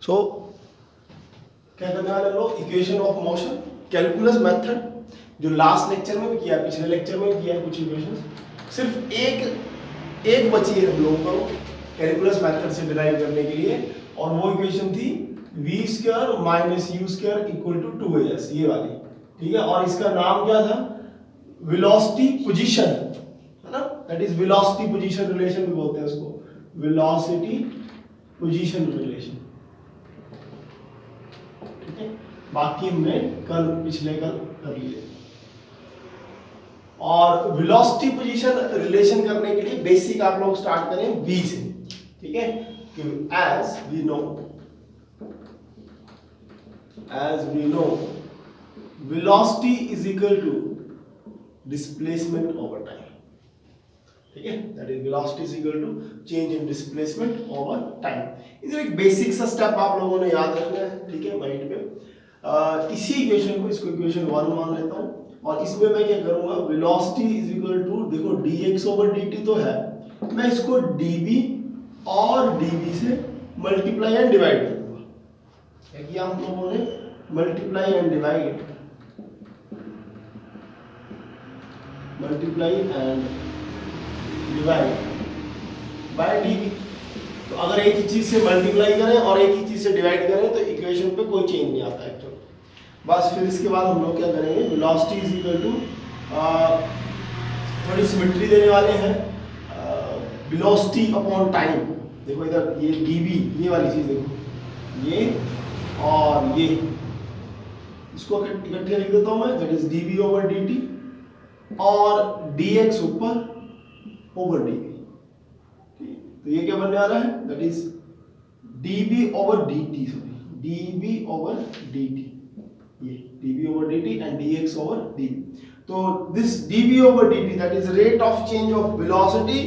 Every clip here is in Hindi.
सो क्या करने वाले लोग, equation of motion calculus method, जो लास्ट लेक्चर में भी किया, पिछले लेक्चर में भी किया कुछ इक्वेशन, सिर्फ एक बची है हम लोगों को कैलकुलस मेथड से डिराइव करने के लिए, और वो इक्वेशन थी v square minus u square equal to 2as, ये वाली, ठीक है। और इसका नाम क्या था, वेलोसिटी पोजीशन, है ना, that is velocity position relation भी बोलते हैं उसको, वेलोसिटी पोजीशन रिलेशन, ठीक है। बाकी हमने पिछले कल कर लिए। और वेलोसिटी पोजीशन रिलेशन करने के लिए बेसिक आप लोग स्टार्ट करें v से, ठीक है, as we know velocity is equal to displacement over time, ठीक है, that is velocity is equal to change in displacement over time। इधर एक बेसिक सा स्टेप आप लोगों ने याद रखना है, ठीक है, माइंड पे। इसी इक्वेशन को, इसको इक्वेशन 1 मान लेता हूँ, और इसमें मैं क्या करूंगा, वेलोसिटी इज इक्वल टू, देखो dx ओवर dt तो है, मैं इसको dv और dv से मल्टीप्लाई एंड डिवाइड कर दूंगा। क्या किया हम लोगों ने, multiply and divide, multiply and divide by dv। तो अगर एक ही चीज से मल्टीप्लाई करें और एक ही चीज से डिवाइड करें तो इक्वेशन पे कोई चेंज नहीं आता एक्चुअली। बस फिर इसके बाद हम लोग क्या करेंगे, वेलोसिटी इज इक्वल टू, थोड़ी सिमेट्री देने वाले हैं, वेलोसिटी अपॉन टाइम। देखो इधर ये dv, ये वाली चीज देखो, ये और ये, इसको इकट्ठे लिख देता हूं मैं, that is dv over dt, और dx ऊपर ओवर dv। तो ये क्या बनने वाला है, that is dv over dt, sorry dv over dt, ये dv over dt and dx over dv। तो this dv over dt, that is rate of change of velocity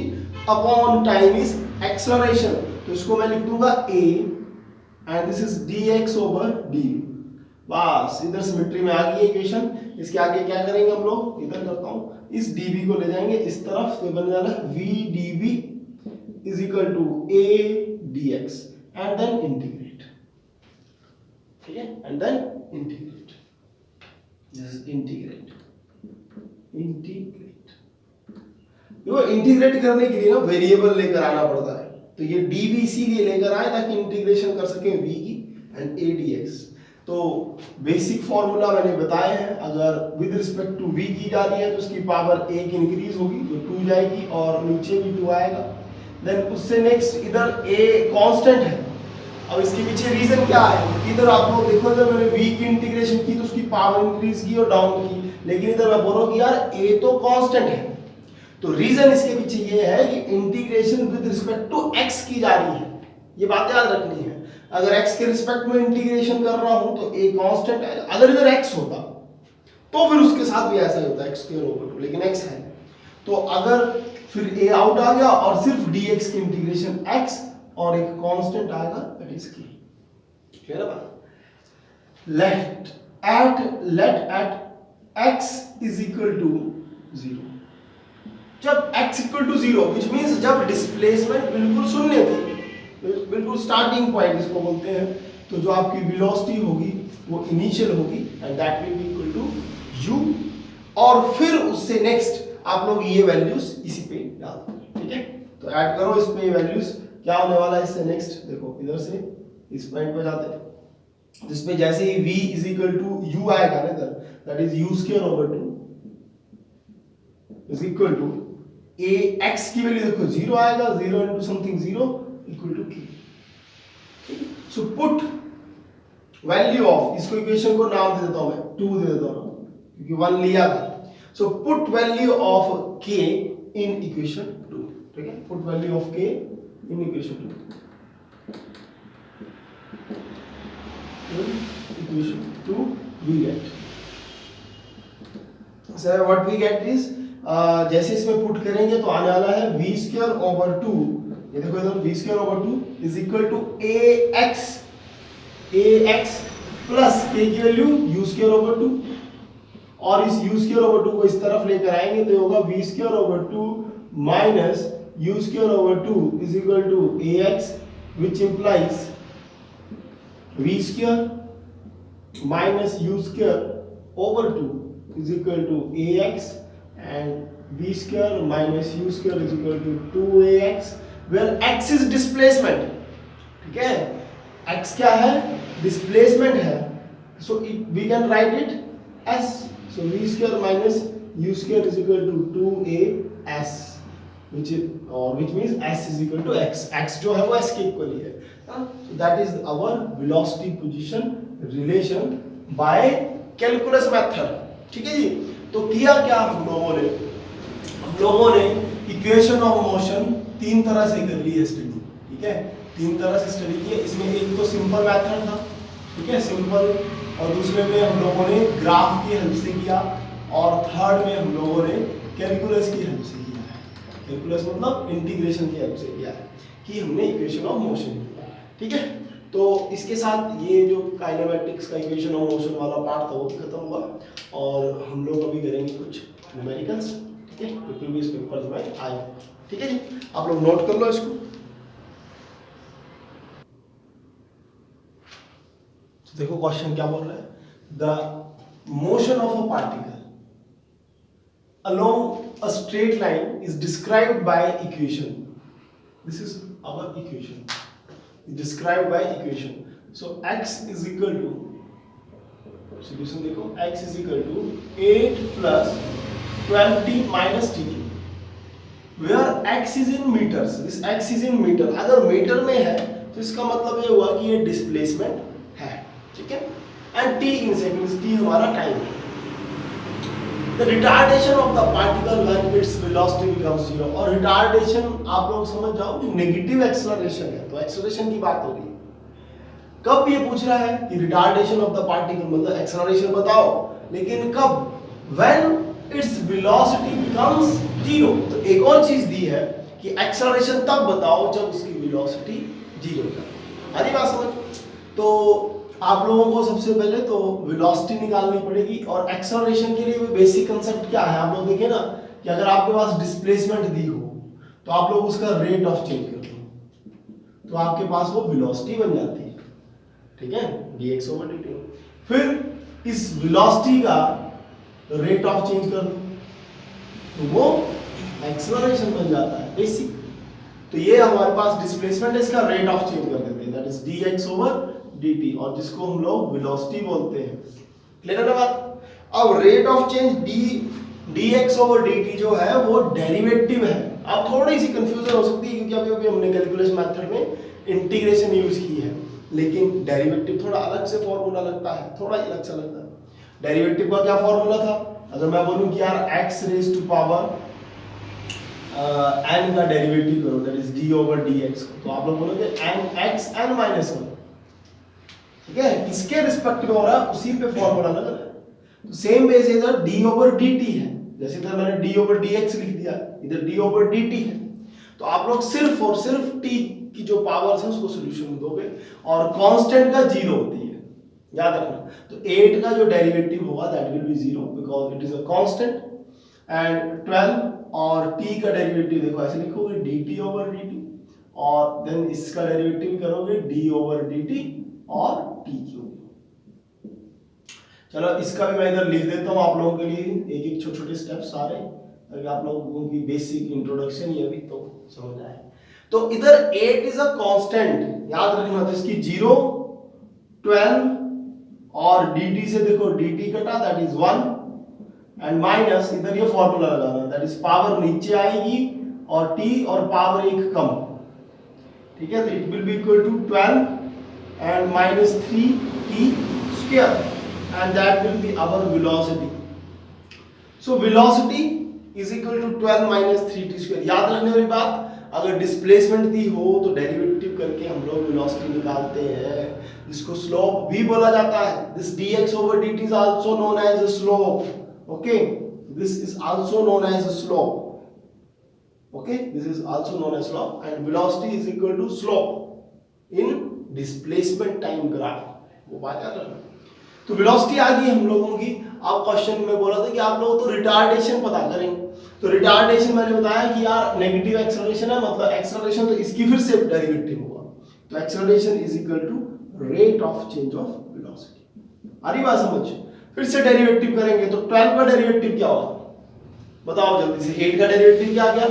upon time is acceleration. तो इसको मैं लिख दूंगा a and this is dx over dv। बस इधर सिमेट्री में आ गई इक्वेशन। इसके आगे क्या करेंगे हम लोग, इधर करता हूं, इस dv को ले जाएंगे इस तरफ, तो बन जाएगा v dv is equal to a dx and then integrate, ठीक है, and then integrate, this is integrate। देखो इंटीग्रेट करने के लिए ना वेरिएबल लेकर आना पड़ता है, तो ये dv इसीलिए लेकर आए ताकि इंटीग्रेशन कर सके v की एंड a dx। तो बेसिक फॉर्मूला मैंने बताया है, अगर विद रिस्पेक्ट टू v की जा रही है तो उसकी पावर 1 इंक्रीज होगी तो 2 जाएगी और नीचे भी 2 आएगा। देन उससे नेक्स्ट इधर a कांस्टेंट है। अब इसके पीछे रीजन क्या है, इधर आप लोग देखो, इधर मैंने v की इंटीग्रेशन की तो उसकी पावर इंक्रीज की और डाउन की, लेकिन इधर मैं बोल रहा हूं कि यार a तो कांस्टेंट है। तो रीजन इसके पीछे ये है कि integration with respect to x की जा रही है, ये बात याद रखनी है। अगर x के रिस्पेक्ट में इंटीग्रेशन कर रहा हूं तो a कांस्टेंट है, अगर इधर x होता तो फिर उसके साथ भी ऐसा ही होता x स्क्वायर ओवर 2, लेकिन x है, तो अगर फिर a आउट आ गया और सिर्फ dx की इंटीग्रेशन x और एक कांस्टेंट आएगा, दैट इज k। क्लियर है बात? Let at x is equal to 0, जब x equal to 0 which means जब डिस्प्लेसमेंट बिल्कुल शून्य थी, बिल्कुल स्टार्टिंग पॉइंट इसको बोलते हैं, तो जो आपकी वेलोसिटी होगी वो इनिशियल होगी and that will be equal to u, और फिर उससे नेक्स्ट आप लोग ये वैल्यूज इसी पे डाल दो, ठीक है। तो ऐड करो इस पे वैल्यूज, क्या होने वाला है इससे नेक्स्ट, देखो इधर से इस पॉइंट पे जाते हैं, जिसमें जैसे ही v is equal to u आएगा ना इधर, that is u square over 2 is equal to a x की वैल्यू देखो 0 आएगा, 0 into something 0 equal to k। So put value of, इसको इक्वेशन को नाम दे देता हूं मैं, 2 दे देता हूं क्योंकि 1 लिया था। सो put value of k in equation 2, ठीक है, put value of k in equation 2, equation 2 we get, so what we get is, जैसे इसमें पुट करेंगे तो आने वाला है v स्क्वायर ओवर 2, ये देखो इधर v square over 2 is equal to ax plus k की वैल्यू u स्क्वायर ओवर 2, और इस u स्क्वायर ओवर 2 को इस तरफ लेकर आएंगे तो होगा v square over 2 minus u square over 2 is equal to ax, which implies v square minus u square over 2 is equal to ax, and v square minus u square is equal to 2ax, where x is displacement. ठीक है, x क्या है, डिस्प्लेसमेंट है, so we can write it as, so v square minus u square is equal to 2as, which means s is equal to x. x जो है वो s के इक्वल ही है, so that is our velocity position relation by calculus method. ठीक है जी, तो किया क्या हम लोगों ने इक्वेशन ऑफ मोशन तीन तरह से कर ली है स्टडी. ठीक है, तीन तरह से स्टडी की है. इसमें एक तो सिंपल मेथड था, ठीक है, सिंपल, और दूसरे में हम लोगों ने ग्राफ की हेल्प से किया, और थर्ड में हम लोगों ने कैलकुलस की हेल्प से किया है. कैलकुलस मतलब इंटीग्रेशन की हेल्प से किया है कि हमने इक्वेशन ऑफ मोशन किया. ठीक है, तो इसके साथ ये जो काइनेमेटिक्स का इक्वेशन ऑफ मोशन वाला पार्ट था वो भी खत्म हुआ, और हम लोग अभी करेंगे कुछ न्यूमेरिकल्स. ठीक है, जो प्रीवियस पेपर्स में आए. ठीक है जी, आप लोग नोट कर लो इसको. देखो क्वेश्चन क्या बोल रहा है, the motion of a particle along a straight line is described by equation. This is our equation, described by equation. So x is equal to, solution देखो, x is equal to 8 plus 20 minus t, where x is in meters. This x is in meter. अगर मीटर में है तो इसका मतलब ये हुआ कि ये डिस्प्लेसमेंट है. ठीक है, and t in seconds, t हमारा टाइम है. The retardation of the particle when its velocity becomes zero. और रिटार्डेशन आप लोग समझ जाओ कि नेगेटिव एक्सेलरेशन है, तो एक्सेलरेशन की बात हो रही है. कब ये पूछ रहा है कि रिटार्डेशन ऑफ द पार्टिकल, मतलब एक्सेलरेशन बताओ, लेकिन कब, when its velocity becomes zero. तो एक और चीज दी है कि एक्सेलरेशन तब बताओ जब उसकी वेलोसिटी जीरो है. हरी बात समझ. तो आप लोगों को सबसे पहले तो वेलोसिटी निकालनी पड़ेगी, और एक्सेलरेशन के लिए बेसिक कांसेप्ट क्या है आप लोग देखें ना, कि अगर आपके पास डिस्प्लेसमेंट दी हो तो आप लोग उसका रेट ऑफ चेंज कर दो, तो आपके पास वो वेलोसिटी बन जाती है. ठीक है, dx/dt. फिर इस वेलोसिटी का रेट ऑफ चेंज कर दो तो वो एक्सेलरेशन बन जाता है बेसिक. तो ये हमारे पास डिस्प्लेसमेंट है, इसका रेट ऑफ चेंज कर देते हैं, दैट इज dx/dt, और जिसको हम लोग वेलोसिटी बोलते हैं. क्लियर है बात. अब रेट ऑफ चेंज dx/dt जो है वो डेरिवेटिव है. अब थोड़ी सी कंफ्यूजन हो सकती है क्योंकि अभी अभी हमने कैलकुलस मेथड में इंटीग्रेशन यूज की है, लेकिन डेरिवेटिव थोड़ा अलग से फॉर्मूला लगता है, थोड़ा अलग से लगता है. डेरिवेटिव का क्या फॉर्मूला था, अगर मैं बोलूं कि यार x raise to power n का डेरिवेटिव करो, दैट इज d/dx, तो आप लोग बोलोगे x n minus 1. ठीक है, किसके रिस्पेक्ट में हो रहा है उसी पे फॉर्मूला लगा है. तो सेम वे से इधर d/dt है, जैसे इधर मैंने d/dx लिख दिया, इधर d/dt है. तो आप लोग सिर्फ और सिर्फ t की जो पावर्स है उसको सॉल्यूशन में दोगे, और कांस्टेंट का जीरो होती है, याद रखना. तो 8 का जो डेरिवेटिव होगा that will B zero because it is a constant, and 12 और t का डेरिवेटिव देखो ऐसे लिखोगे dt/dt, और देन इसका डेरिवेटिव करोगे d/dt और t क्यूब. चलो इसका भी मैं इधर लिख देता हूं आप लोगों के लिए, एक एक छोटे छोटे स्टेप्स सारे, ताकि आप लोगों की बेसिक इंट्रोडक्शन ये भी तो समझ आए. तो इधर 8 इज अ कांस्टेंट, याद रखना. तो इसकी 0, 12 और dt से देखो dt कटा दैट इज 1, एंड माइनस इधर ये फॉर्मूला लगाना, दैट इज पावर नीचे आएगी और t और पावर एक कम. ठीक है, तो it will be equal to 12 and minus 3t square, and that will be our velocity. So velocity is equal to 12 minus 3t square. याद रखने वाली बात, अगर डिस्प्लेसमेंट दी हो तो डेरिवेटिव करके हम लोग वेलोसिटी निकालते हैं, जिसको स्लोप भी बोला जाता है. This dx/dt is also known as a slope. Okay, this is also known as a slope. Okay, this is also known as slope, and velocity is equal to slope in displacement time graph, वो बात याद रखना. तो वेलोसिटी आ गई हम लोगों की. अब क्वेश्चन में बोला था कि आप लोग तो रिटार्डेशन पता करेंगे. तो रिटार्डेशन मैंने बताया कि यार नेगेटिव एक्सेलरेशन है, मतलब एक्सेलरेशन तो इसकी फिर से डेरिवेटिव होगा. तो acceleration is equal to rate of change of velocity. आ रही बात समझ? फिर से डेरिवेटिव करेंगे तो 12 का डेरिवेटिव क्या होगा बताओ जल्दी से। 8 का डेरिवेटिव क्या गया?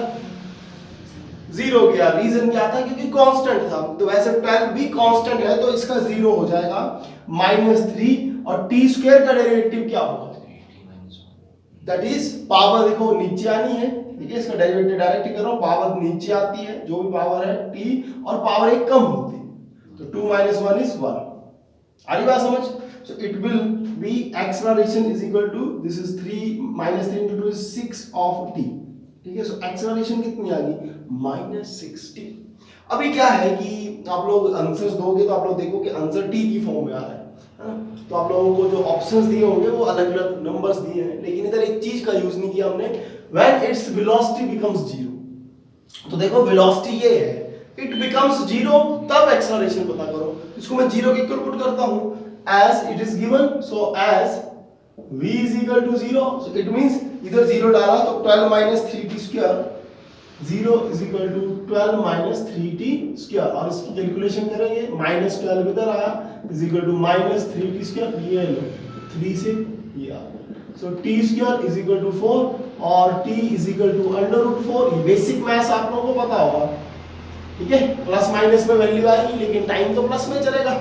0 गया। रीजन क्या था? क्योंकि कांस्टेंट था। तो वैसे 12 भी कांस्टेंट है तो इसका 0 हो जाएगा -3। और t स्क्वायर का डेरिवेटिव क्या होगा? दैट इज पावर देखो नीचे आनी है, ठीक है, इसका डेरिवेटिव डायरेक्ट कर रहा हूं, पावर नीचे आती है जो भी पावर है t, और पावर एक कम होती है तो 2 - 1 is 1। आ रही बात समझ? So it will be acceleration is equal to this is 3 -3 into 2 is 6 of t, ठीक है। सो एक्सेलरेशन कितनी आ गई? -60। अभी क्या है कि आप लोग आंसर्स दोगे तो आप लोग देखो कि आंसर t की फॉर्म में आ रहा है ना? तो आप लोगों को जो ऑप्शंस दिए होंगे वो अलग अलग नंबर्स दिए हैं, लेकिन इधर एक चीज का यूज नहीं किया हमने, व्हेन इट्स वेलोसिटी बिकम्स 0। तो देखो वेलोसिटी ये है, इट बिकम्स 0 तब एक्सेलरेशन पता करो। इसको मैं 0 के इक्वल पुट करता हूं as it is given, so as v is equal to 0, so it means इधर 0 डाला तो 12 - 3t square, 0 is equal to 12 - 3t square, और इसकी कैलकुलेशन करेंगे -12 इधर आया is equal to -3t square, ये लो 3 से ये आ, so t square is equal to 4 और t is equal to √4। ये बेसिक मैथ्स आप लोगों को पता होगा, ठीक है। प्लस माइनस में वैल्यू आएगी लेकिन टाइम तो प्लस में चलेगा,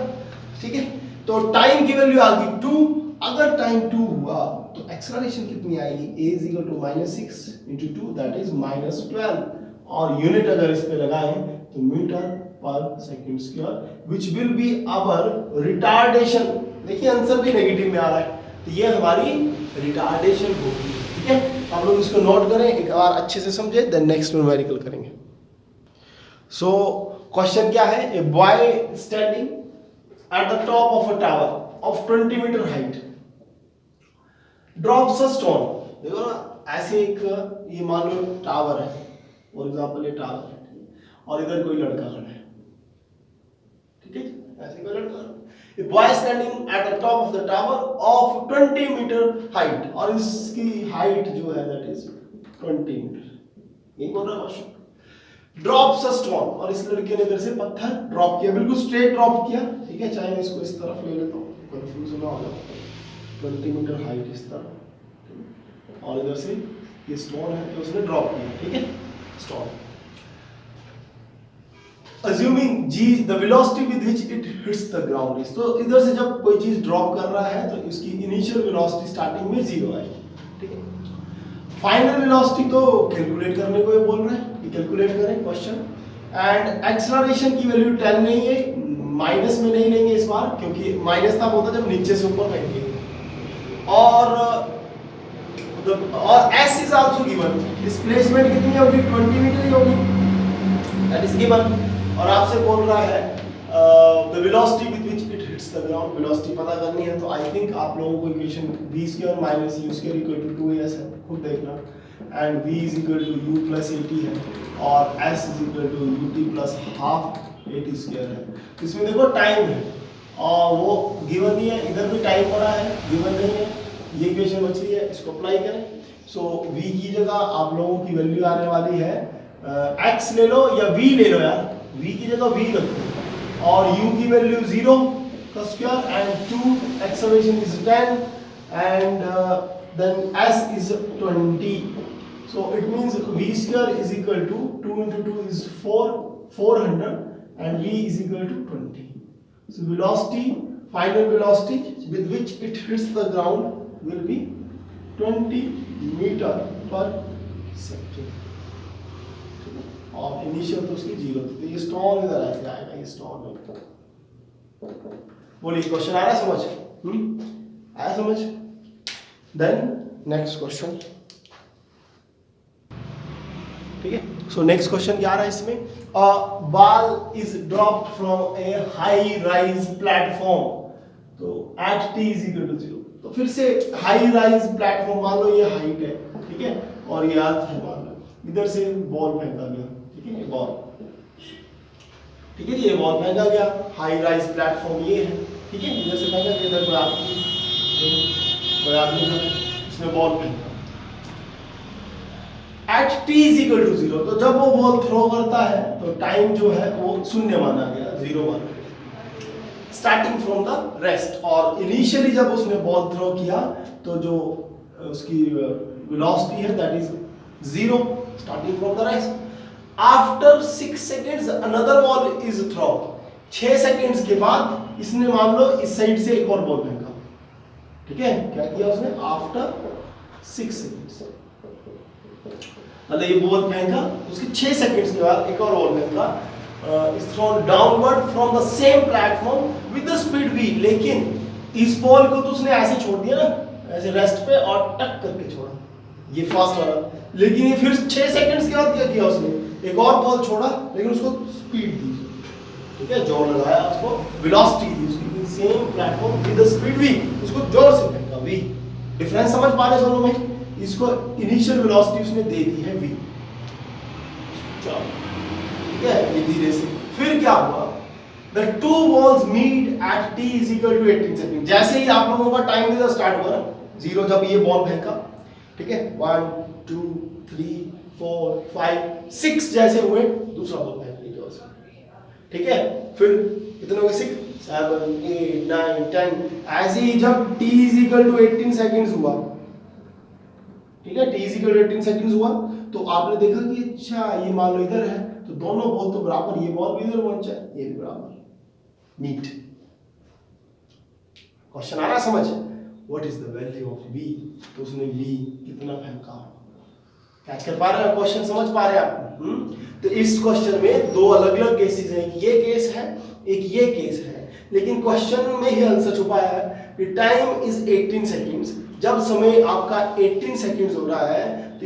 ठीक है। तो टाइम की वैल्यू आ गई 2। अगर टाइम 2 हुआ तो एक्सेलरेशन कितनी आएगी? a is equal to -6 into 2 that is -12, और यूनिट अगर इस पे लगाएं तो मीटर पर second square which will be our retardation. देखिए आंसर भी नेगेटिव में आ रहा है तो ये हमारी रिटार्डेशन होगी, ठीक है। आप लोग इसको नोट करें, एक बार अच्छे से समझे, देन नेक्स्ट न्यूमेरिकल करेंगे। सो क्वेश्चन क्या है? ए boy standing at the top of a tower of 20 meter height drops a stone। देखो ना, ऐसे एक ये मान लो टावर है, फॉर एग्जांपल ये टावर है और इधर कोई लड़का खड़ा है, ठीक है, ऐसे कोई लड़का खड़ा। A boy standing at the top of the tower of 20 metre height, और इसकी हाइट जो है दैट इज 20 मीटर, ये बोल रहा है। ड्रॉप्स अ स्टोन, और इस लड़के ने इधर से पत्थर ड्रॉप किया, बिल्कुल स्ट्रेट ड्रॉप किया, ठीक है। चाहे मैं इसको इस तरफ ले लेता हूँ, कंफ्यूज ना हो जाए। 20 मीटर हाइट इस तरफ, और इधर से ये स्टोन है तो उसने ड्रॉप किया, ठीक है, stone. Assuming g the velocity with which it hits the ground is, तो इधर से जब कोई चीज ड्रॉप कर रहा है तो इसकी इनिशियल वेलोसिटी स्टार्टिंग में 0 आएगी, ठीक है। फाइनल वेलोसिटी तो कैलकुलेट करने को ये बोल रहे हैं, कैलकुलेट करें क्वेश्चन। एंड एक्सेलरेशन की वैल्यू 10 नहीं है, माइनस में नहीं लेंगे इस बार, क्योंकि माइनस तब होता जब नीचे से ऊपर फेंकेंगे। और s is also given, displacement कितनी होगी? 20 मीटर ही होगी, दैट इज गिवन। और आपसे बोल रहा है the velocity with which it hits the ground, velocity पता करनी है। तो आई थिंक आप लोगों को इक्वेशन v² - u² = 2as है, खुद देखना। And v is equal to u plus at है और s is equal to ut plus half at² है। इसमें देखो टाइम है और वो गिवन नहीं है, इधर भी टाइम पड़ा है, गिवन नहीं है, ये इक्वेशन बच रही है, इसको अप्लाई करें। सो v की जगह आप लोगों की वैल्यू आने वाली है x ले लो या v ले लो यार, v की जगह v रखो, और u की वैल्यू 0 का square and 2 acceleration is 10 and then s is 20, so it means v² is equal to 2 into 2 is 400 and v is equal to 20. So velocity, final velocity with which it hits the ground will be 20 meter per second, और इनिशियल तो उसकी 0 थी, तो ये स्टोन इधर ऐसे आएगा, ये स्टोन। बोलिए क्वेश्चन आ रहा है समझ? आया समझ? Then next question, ठीक है। सो नेक्स्ट क्वेश्चन क्या आ रहा है इसमें? A ball is dropped from a high rise platform, तो at t is equal to 0। तो फिर से हाई राइज प्लेटफॉर्म, मान लो ये हाइट है, ठीक है, और ये अर्थ है, मान लो इधर से बॉल फेंका गया, ठीक है, ये बॉल, ठीक है, ये बॉल फेंका गया, हाई राइज प्लेटफॉर्म ये है, ठीक है, इधर से फेंका गया, इधर कोई आदमी था, इसने बॉल फेंका at t is equal to 0। तो जब वो बॉल थ्रो करता है तो टाइम जो है वो शून्य माना गया, 0 माना गया। Starting from the rest. और इनिशियली जब उसने बॉल थ्रो किया तो जो उसकी वेलोसिटी है that is 0 starting from the rest. After 6 seconds another ball is throw. 6 seconds के बाद इसने मान लो इस साइड से एक और बॉल फेंका, ठीक है, क्या किया उसने, आफ्टर 6 सेकेंड्स, मतलब ये बॉल फेंका, उसके 6 सेकेंड्स के बाद एक और बॉल फेंका, is throne downward from the same platform with the speed v। लेकिन इस बॉल को तो उसने ऐसे छोड़ दिया ना, ऐसे रेस्ट पे और टक करके छोड़ा, ये फास्ट वाला। लेकिन ये फिर 6 सेकंड्स के बाद क्या किया उसने, एक और बॉल छोड़ा लेकिन उसको स्पीड दी, ठीक है, जोर लगाया, उसको वेलोसिटी दी, उसकी same platform with the speed v, उसको जोर से फेंका v। डिफरेंस समझ पा रहे दोनों में? इसको इनिशियल वेलोसिटी उसने दे दी है v, चलो ठीक है, ये धीरे से। फिर क्या हुआ, the two balls meet at t is equal to 18 second. जैसे ही आप लोगों का टाइम देना स्टार्ट हुआ ना, 0 जब ये बॉल फेंका, ठीक है, 1 2 3 4 5 6 जैसे हुए, दूसरा बॉल फेंक लीजिए उसमें, ठीक है। फिर कितने हो गए, 6 7 8 9 10। ऐसे ही जब t is equal to 18 seconds हुआ, ठीक है, t is equal to 18 seconds हुआ, तो आपने देखा कि अच्छा ये मान लो इधर है, तो दोनों बॉल तो बराबर, ये बॉल भी इधर होना चाहिए, ये भी बराबर, मीट। क्वेश्चन आ रहा समझ, what is the value of v, तो उसने v कितना फेंका, कैच कर पा रहे हो, क्वेश्चन समझ पा रहे हैं आप? तो इस क्वेश्चन में दो अलग अलग केसेस हैं, ये केस है, एक ये केस है, लेकिन क्वेश्चन में ही आंसर छुपा है कि टाइम इज 18 सेकंड्स। जब समय आपका 18 सेकंड्स हो रहा है तो